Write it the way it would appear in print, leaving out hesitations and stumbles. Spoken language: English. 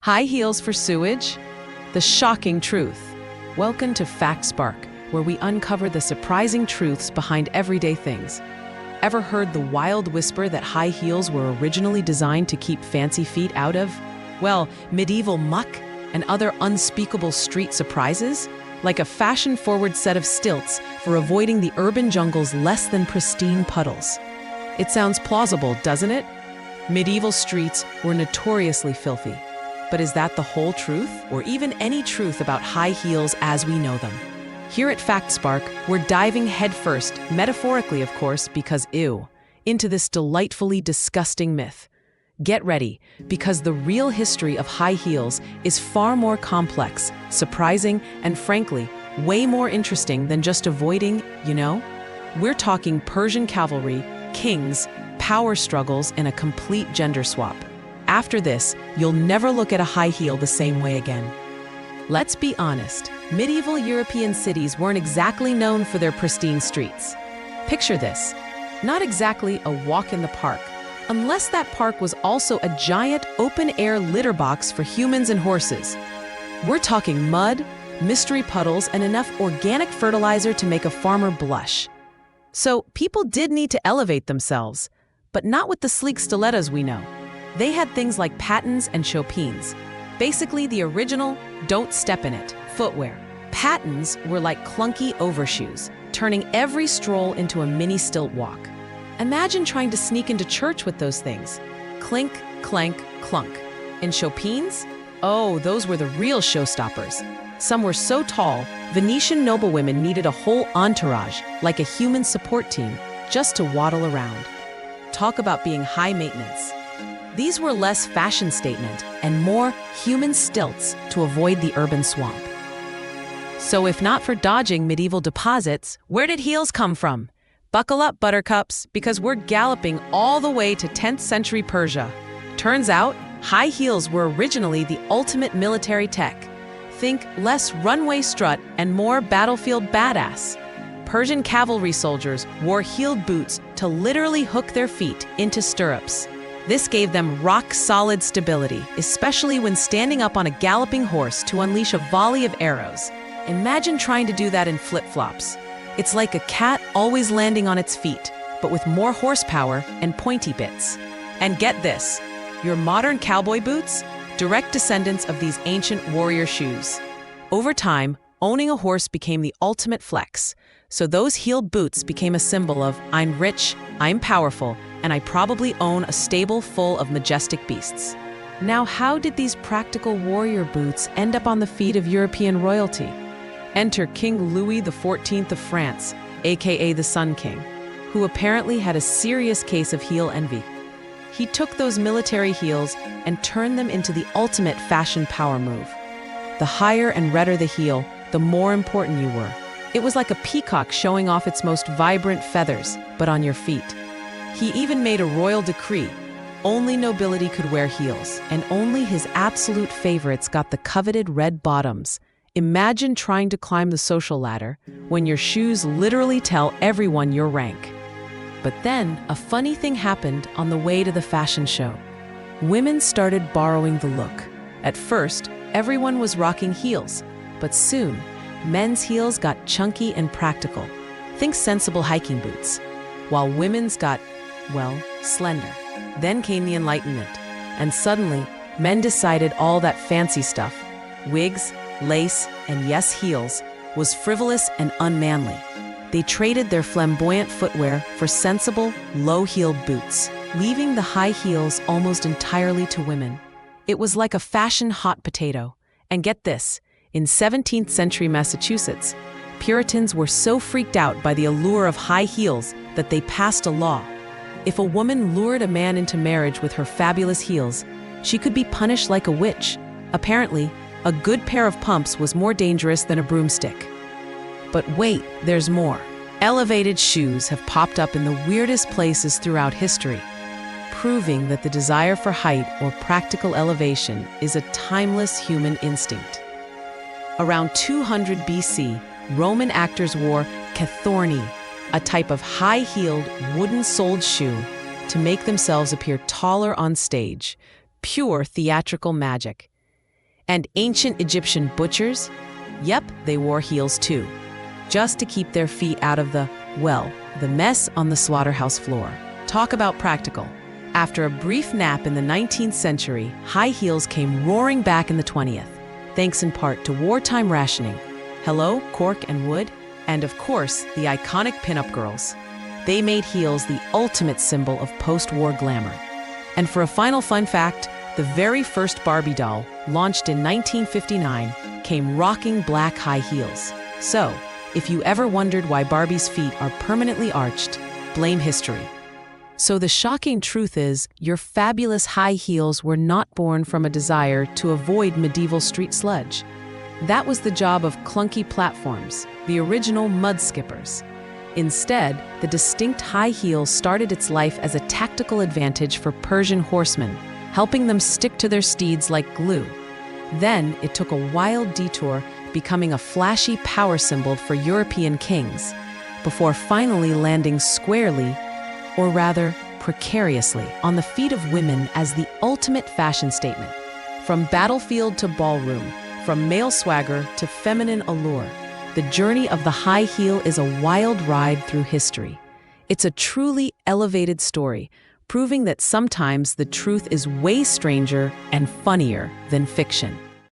High heels for sewage? The shocking truth. Welcome to FactSpark, where we uncover the surprising truths behind everyday things. Ever heard the wild whisper that high heels were originally designed to keep fancy feet out of, well, medieval muck and other unspeakable street surprises? Like a fashion-forward set of stilts for avoiding the urban jungle's less than pristine puddles. It sounds plausible, doesn't it? Medieval streets were notoriously filthy. But is that the whole truth, or even any truth about high heels as we know them? Here at FactSpark, we're diving headfirst, metaphorically of course, because ew, into this delightfully disgusting myth. Get ready, because the real history of high heels is far more complex, surprising, and frankly, way more interesting than just avoiding, We're talking Persian cavalry, kings, power struggles, and a complete gender swap. After this, you'll never look at a high heel the same way again. Let's be honest, medieval European cities weren't exactly known for their pristine streets. Picture this, not exactly a walk in the park, unless that park was also a giant open-air litter box for humans and horses. We're talking mud, mystery puddles, and enough organic fertilizer to make a farmer blush. So people did need to elevate themselves, but not with the sleek stilettos we know. They had things like pattens and chopines, basically the original don't step in it footwear. Pattens were like clunky overshoes, turning every stroll into a mini stilt walk. Imagine trying to sneak into church with those things. Clink, clank, clunk. And chopines? Oh, those were the real showstoppers. Some were so tall, Venetian noblewomen needed a whole entourage, like a human support team, just to waddle around. Talk about being high maintenance. These were less fashion statement and more human stilts to avoid the urban swamp. So if not for dodging medieval deposits, where did heels come from? Buckle up, buttercups, because we're galloping all the way to 10th century Persia. Turns out, high heels were originally the ultimate military tech. Think less runway strut and more battlefield badass. Persian cavalry soldiers wore heeled boots to literally hook their feet into stirrups. This gave them rock-solid stability, especially when standing up on a galloping horse to unleash a volley of arrows. Imagine trying to do that in flip-flops. It's like a cat always landing on its feet, but with more horsepower and pointy bits. And get this, your modern cowboy boots? Direct descendants of these ancient warrior shoes. Over time, owning a horse became the ultimate flex, so those heeled boots became a symbol of I'm rich, I'm powerful, and I probably own a stable full of majestic beasts. Now, how did these practical warrior boots end up on the feet of European royalty? Enter King Louis XIV of France, aka the Sun King, who apparently had a serious case of heel envy. He took those military heels and turned them into the ultimate fashion power move. The higher and redder the heel, the more important you were. It was like a peacock showing off its most vibrant feathers, but on your feet. He even made a royal decree. Only nobility could wear heels, and only his absolute favorites got the coveted red bottoms. Imagine trying to climb the social ladder when your shoes literally tell everyone your rank. But then, a funny thing happened on the way to the fashion show. Women started borrowing the look. At first, everyone was rocking heels, but soon, men's heels got chunky and practical. Think sensible hiking boots. While women's got, slender. Then came the Enlightenment, and suddenly, men decided all that fancy stuff, wigs, lace, and yes, heels, was frivolous and unmanly. They traded their flamboyant footwear for sensible, low-heeled boots, leaving the high heels almost entirely to women. It was like a fashion hot potato. And get this, in 17th century Massachusetts, Puritans were so freaked out by the allure of high heels that they passed a law. If a woman lured a man into marriage with her fabulous heels, she could be punished like a witch. Apparently, a good pair of pumps was more dangerous than a broomstick. But wait, there's more. Elevated shoes have popped up in the weirdest places throughout history, proving that the desire for height or practical elevation is a timeless human instinct. Around 200 BC, Roman actors wore cathorni, a type of high-heeled, wooden-soled shoe, to make themselves appear taller on stage. Pure theatrical magic. And ancient Egyptian butchers? Yep, they wore heels too, just to keep their feet out of the mess on the slaughterhouse floor. Talk about practical. After a brief nap in the 19th century, high heels came roaring back in the 20th, thanks in part to wartime rationing. Hello, cork and wood, and of course, the iconic pinup girls. They made heels the ultimate symbol of post-war glamour. And for a final fun fact, the very first Barbie doll, launched in 1959, came rocking black high heels. So, if you ever wondered why Barbie's feet are permanently arched, blame history. So the shocking truth is, your fabulous high heels were not born from a desire to avoid medieval street sludge. That was the job of clunky platforms, the original mud skippers. Instead, the distinct high heel started its life as a tactical advantage for Persian horsemen, helping them stick to their steeds like glue. Then, it took a wild detour, becoming a flashy power symbol for European kings, before finally landing squarely, or rather, precariously, on the feet of women as the ultimate fashion statement. From battlefield to ballroom, from male swagger to feminine allure, the journey of the high heel is a wild ride through history. It's a truly elevated story, proving that sometimes the truth is way stranger and funnier than fiction.